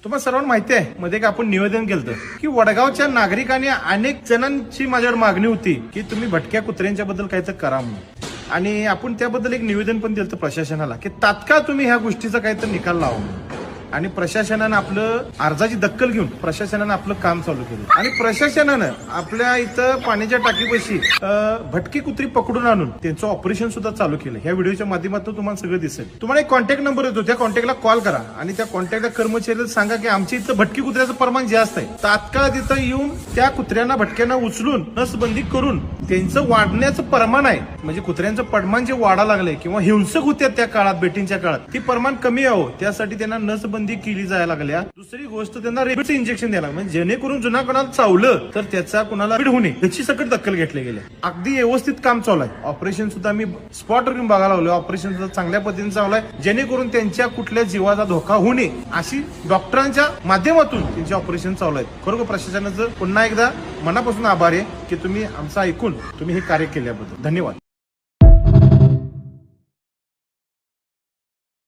तुम्हाला सर्वांना माहिती आहे मध्ये एक आपण निवेदन केलं की वडगावच्या नागरिकांनी अनेक जणांची माझ्यावर मागणी होती की तुम्ही भटक्या कुत्र्यांच्या बद्दल काहीतरी करा म्हणून, आणि आपण त्याबद्दल एक निवेदन पण दिलं प्रशासनाला की तात्काळ तुम्ही ह्या गोष्टीचा काहीतरी निकाल लावा म्हणून. आणि प्रशासनानं आपलं अर्जाची दखल घेऊन प्रशासनानं आपलं काम चालू केलं आणि प्रशासनानं आपल्या इथं पाण्याच्या टाकीपाशी भटकी कुत्री पकडून आणून त्यांचं ऑपरेशन सुद्धा चालू केलं. ह्या व्हिडिओच्या माध्यमातून तुम्हाला सगळं दिसेल. तुम्हाला एक कॉन्टॅक्ट नंबर येतो, त्या कॉन्टॅक्टला कॉल करा आणि त्या कॉन्टॅक्टला कर्मचाऱ्याला सांगा की आमच्या इथं भटकी कुत्र्याचं प्रमाण जास्त आहे, तात्काळ तिथं येऊन त्या कुत्र्यांना भटक्यांना उचलून नसबंदी करून त्यांचं वाढण्याचं प्रमाण आहे, म्हणजे कुत्र्यांचं प्रमाण जे वाढा लागलंय किंवा हिंसक होत्या त्या काळात बेटींच्या काळात ती प्रमाण कमी यावं त्यासाठी त्यांना नसबंदी केली जायला लागल्या. दुसरी गोष्ट त्यांना रेबीचं इंजेक्शन द्यायला, म्हणजे जेणेकरून जुना कोणाला चावलं तर त्याचा कोणाला बीड होणे याची सकट दखल घेतली गेली. अगदी व्यवस्थित काम चालू आहे. ऑपरेशन सुद्धा मी स्पॉटवर घेऊन बघायला लावलं. ऑपरेशन सुद्धा चांगल्या पद्धतीने चालू आहे जेणेकरून त्यांच्या कुठल्या जीवाचा धोका होऊ नये अशी डॉक्टरांच्या माध्यमातून त्यांचे ऑपरेशन चालू आहेत. खरोखर प्रशासनाचं पुन्हा एकदा मनापासून आभार आहे की तुम्ही आमचं ऐकून तुम्ही हे कार्य केल्याबद्दल. धन्यवाद.